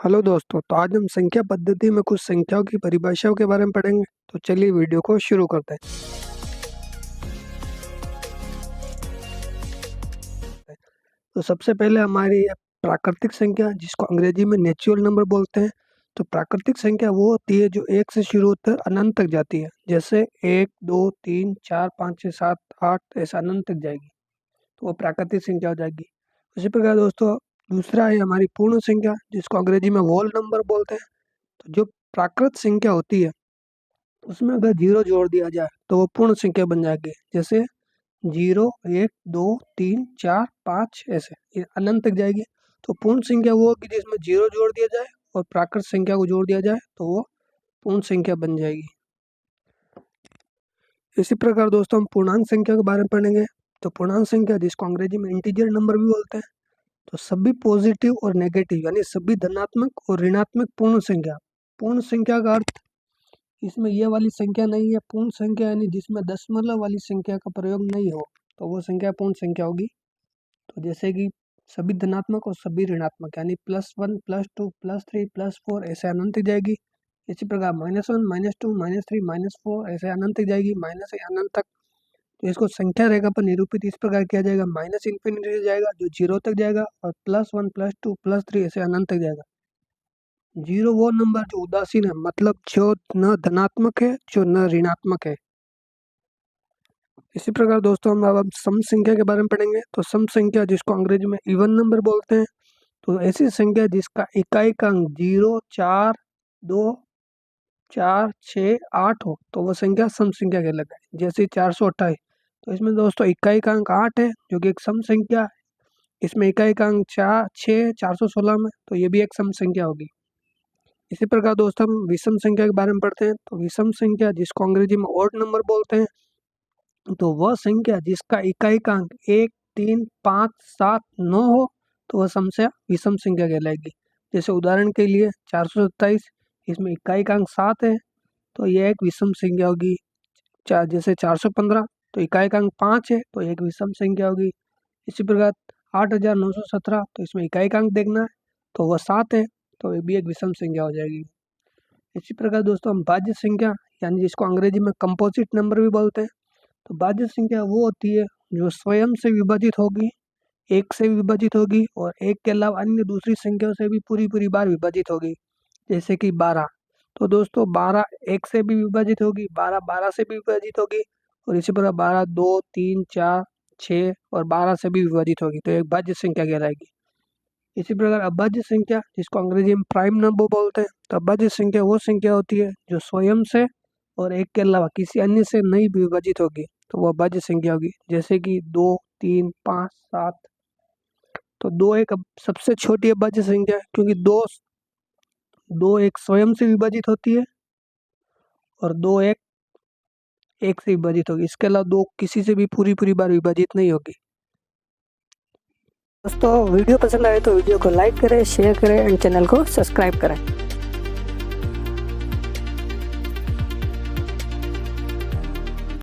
Hello दोस्तों, तो आज हम संख्या पद्धति में कुछ संख्याओं की परिभाषाओं के बारे में पढ़ेंगे। तो चलिए वीडियो को शुरू करते हैं। तो सबसे पहले हमारी है प्राकृतिक संख्या, जिसको अंग्रेजी में नेचुरल नंबर बोलते हैं। तो प्राकृतिक संख्या वो होती है जो एक से शुरू होकर अनंत तक जाती है, जैसे 1, 2, 3, 4, 5, 6, 7, 8 ऐसा अनंत तक जाएगी, तो वो प्राकृतिक संख्या हो जाएगी। उसी प्रकार दोस्तों दूसरा है हमारी पूर्ण संख्या, जिसको अंग्रेजी में होल नंबर बोलते हैं। तो जो प्राकृत संख्या होती है उसमें अगर जीरो जोड़ दिया जाए तो वो पूर्ण संख्या बन जाएगी, जैसे 0, 1, 2, 3, 4, 5 ऐसे ये अनंत तक जाएगी। तो पूर्ण संख्या वो होगी जिसमें जीरो जोड़ दिया जाए और प्राकृत संख्या को जोड़ दिया जाए तो वो पूर्ण संख्या बन जाएगी। इसी प्रकार दोस्तों हम पूर्णांक संख्या के बारे में पढ़ेंगे। तो पूर्णांक संख्या, जिसको अंग्रेजी में इंटीजर नंबर भी बोलते हैं, तो सभी पॉजिटिव और नेगेटिव यानी सभी धनात्मक और ऋणात्मक पूर्ण संख्या। पूर्ण संख्या का अर्थ इसमें ये वाली संख्या नहीं है। पूर्ण संख्या यानी जिसमें दशमलव वाली संख्या का प्रयोग नहीं हो, तो वो संख्या पूर्ण संख्या होगी। तो जैसे कि सभी धनात्मक और सभी ऋणात्मक यानी +1, +2, +3, +4 ऐसे अनंत तक जाएगी। इसी प्रकार -1, -2, -3, -4 ऐसे अनंत तक जाएगी, माइनस से अनंत तक। तो इसको संख्या रेखा पर निरूपित इस प्रकार किया जाएगा, माइनस इन्फिनिटी से जाएगा जो 0 तक जाएगा, और +1, +2, +3 ऐसे अनंत तक जाएगा। 0 वो नंबर जो उदासीन है, मतलब जो न धनात्मक है जो न ऋणात्मक है। इसी प्रकार दोस्तों हम अब सम संख्या के बारे में पढ़ेंगे। तो सम संख्या, जिसको अंग्रेजी में इवन नंबर बोलते हैं, तो ऐसी संख्या जिसका इकाई का अंक 0, 4, 2, 4, 6, 8 हो, तो वह संख्या सम संख्या कहलाती है। जैसे 428, तो इसमें दोस्तों इकाई का अंक 8 है जो कि एक सम संख्या है। इसमें इकाई का अंक 4, 6, 416 में, तो ये भी एक सम संख्या होगी। इसी प्रकार दोस्तों हम विषम संख्या के बारे में पढ़ते हैं। तो विषम संख्या, जिसको अंग्रेजी में ऑड नंबर बोलते हैं, तो वह संख्या जिसका इकाई का अंक 1, 3, 5, 7, 9 हो, तो वह संख्या विषम संख्या कहलाएगी। जैसे उदाहरण के लिए 427, इसमें इकाई का अंक 7 है, तो यह एक विषम संख्या होगी। जैसे 415, तो इकाई का अंक 5 है, तो एक विषम संख्या होगी। इसी प्रकार 8917, तो इसमें इकाई का अंक देखना है, तो वह 7 है, तो ये भी एक विषम संख्या हो जाएगी। इसी प्रकार दोस्तों हम भाज्य संख्या, यानी जिसको अंग्रेजी में कंपोजिट नंबर भी बोलते हैं, तो भाज्य संख्या वो होती है जो स्वयं से विभाजित होगी, एक से विभाजित होगी और एक के अलावा अन्य दूसरी संख्याओं से भी पूरी बार विभाजित होगी। जैसे कि 12, तो दोस्तों 12 एक से भी विभाजित होगी, 12 12 से भी विभाजित होगी, और इसी प्रकार 12 2, 3, 4, 6 और 12 से भी विभाजित होगी, तो एक भाज्य संख्या कहलाएगी। इसी प्रकार अभाज्य संख्या, जिसको अंग्रेजी में प्राइम नंबर बोलते हैं, तो अभाज्य संख्या वो संख्या होती है जो स्वयं से और एक के अलावा किसी अन्य से नहीं विभाजित होगी, तो वो अभाज्य संख्या होगी। जैसे कि 2, 3, 5, 7, तो 2 एक सबसे छोटी अभाज्य संख्या है, क्योंकि दो एक स्वयं से विभाजित होती है और 2 एक से विभाजित होगी। इसके अलावा 2 किसी से भी पूरी बार विभाजित नहीं होगी। दोस्तों वीडियो पसंद आए तो वीडियो को लाइक करें, शेयर करें एंड चैनल को सब्सक्राइब करें।